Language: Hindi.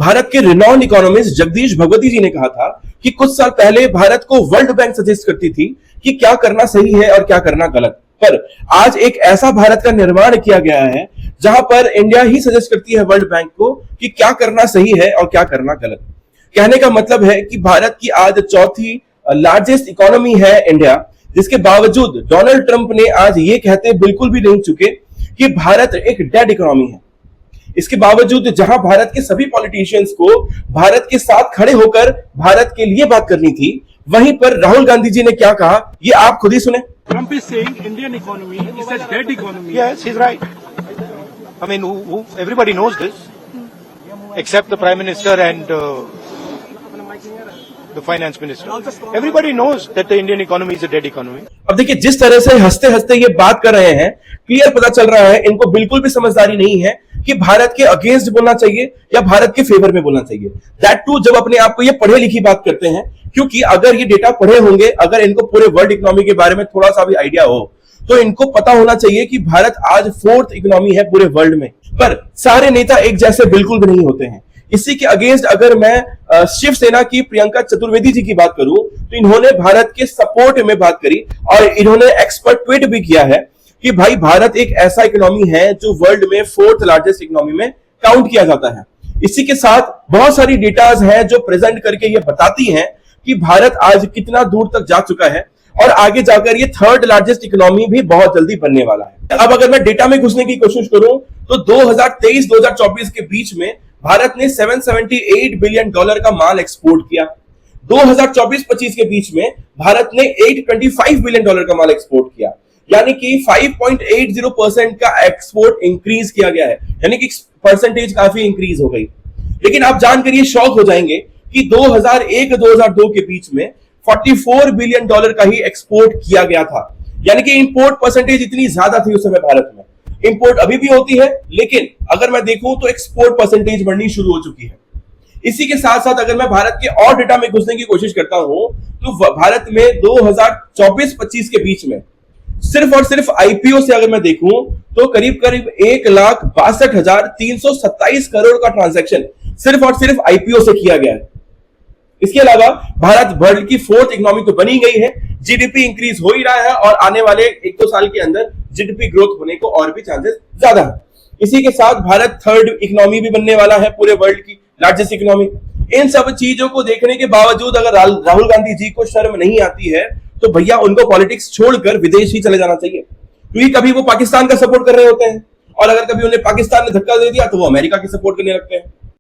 भारत के रिनॉन्ड इकोनॉमिस्ट जगदीश भगवती जी ने कहा था कि कुछ साल पहले भारत को वर्ल्ड बैंक सजेस्ट करती थी कि क्या करना सही है और क्या करना गलत। पर आज एक ऐसा भारत का निर्माण किया गया है जहां पर इंडिया ही सजेस्ट करती है वर्ल्ड बैंक को कि क्या करना सही है और क्या करना गलत। कहने का मतलब है कि भारत की आज चौथी लार्जेस्ट इकोनॉमी है इंडिया, जिसके बावजूद डोनाल्ड ट्रंप ने आज ये कहते बिल्कुल भी नहीं चुके कि भारत एक डेड इकोनॉमी है। इसके बावजूद जहां भारत के सभी पॉलिटिशियंस को भारत के साथ खड़े होकर भारत के लिए बात करनी थी, वहीं पर राहुल गांधी जी ने क्या कहा ये आप खुद ही सुने। Trump is saying Indian economy is a dead economy. Yes, he's right. I mean, everybody knows this, except the Prime Minister and the Finance Minister. Everybody knows that the Indian economy is a dead economy. अब देखिए जिस तरह से हंसते हंसते ये बात कर रहे हैं, क्लियर पता चल रहा है इनको बिल्कुल भी समझदारी नहीं है कि भारत के अगेंस्ट बोलना चाहिए या भारत के फेवर में बोलना चाहिए। दैट टू जब अपने आप को ये पढ़े लिखी बात करते हैं, क्योंकि अगर ये डेटा पढ़े होंगे, अगर इनको पूरे वर्ल्ड इकोनॉमी के बारे में थोड़ा सा भी आइडिया हो, तो इनको पता होना चाहिए कि भारत आज 4th इकोनॉमी है पूरे वर्ल्ड में। पर सारे नेता एक जैसे बिल्कुल भी नहीं होते हैं। इसी के अगेंस्ट अगर मैं शिवसेना की प्रियंका चतुर्वेदी जी की बात करूं, तो इन्होंने भारत के सपोर्ट में बात करी और इन्होंने एक्सपर्ट ट्वीट भी किया है कि भाई भारत एक ऐसा इकोनॉमी है जो वर्ल्ड में 4th लार्जेस्ट इकोनॉमी में काउंट किया जाता है। इसी के साथ बहुत सारी डेटाज हैं जो प्रेजेंट करके ये बताती हैं कि भारत आज कितना दूर तक जा चुका है और आगे जाकर ये 3rd लार्जेस्ट इकोनॉमी भी बहुत जल्दी बनने वाला है। अब अगर मैं डेटा में घुसने की कोशिश करूं तो 2023-2024 के बीच में भारत ने $778 बिलियन का माल एक्सपोर्ट किया। 2024-25 के बीच में भारत ने $825 बिलियन का माल एक्सपोर्ट किया, यानी कि 5.80% का एक्सपोर्ट इंक्रीज किया गया है, यानी कि परसेंटेज काफी इंक्रीज हो गई। लेकिन आप जानकर ये शॉक हो जाएंगे कि 2001-2002 के बीच में $44 बिलियन का ही एक्सपोर्ट किया गया था, यानी कि इंपोर्ट परसेंटेज इतनी ज्यादा थी उस समय भारत में। इंपोर्ट अभी भी होती है, लेकिन अगर मैं देखूं तो एक्सपोर्ट परसेंटेज बढ़नी शुरू हो चुकी है। इसी के साथ साथ अगर मैं भारत के और डेटा में घुसने की कोशिश करता हूं तो भारत में 2024-25 के बीच में सिर्फ और सिर्फ आईपीओ से अगर मैं देखूं तो करीब करीब 1,62,327 करोड़ का ट्रांजैक्शन सिर्फ और सिर्फ आईपीओ से किया गया है। इसके अलावा भारत वर्ल्ड की 4th इकोनॉमी तो बनी गई है, जीडीपी इंक्रीज हो ही रहा है और आने वाले 1-2 साल के अंदर जीडीपी ग्रोथ होने को और भी चांसेस ज्यादा है। इसी के साथ भारत 3rd इकोनॉमी भी बनने वाला है पूरे वर्ल्ड की लार्जेस्ट इकोनॉमी। इन सब चीजों को देखने के बावजूद अगर राहुल गांधी जी को शर्म नहीं आती है तो भैया उनको पॉलिटिक्स छोड़कर विदेश ही चले जाना चाहिए, क्योंकि कभी वो पाकिस्तान का सपोर्ट कर रहे होते हैं और अगर कभी उन्हें पाकिस्तान ने धक्का दे दिया तो वो अमेरिका की सपोर्ट करने लगते हैं।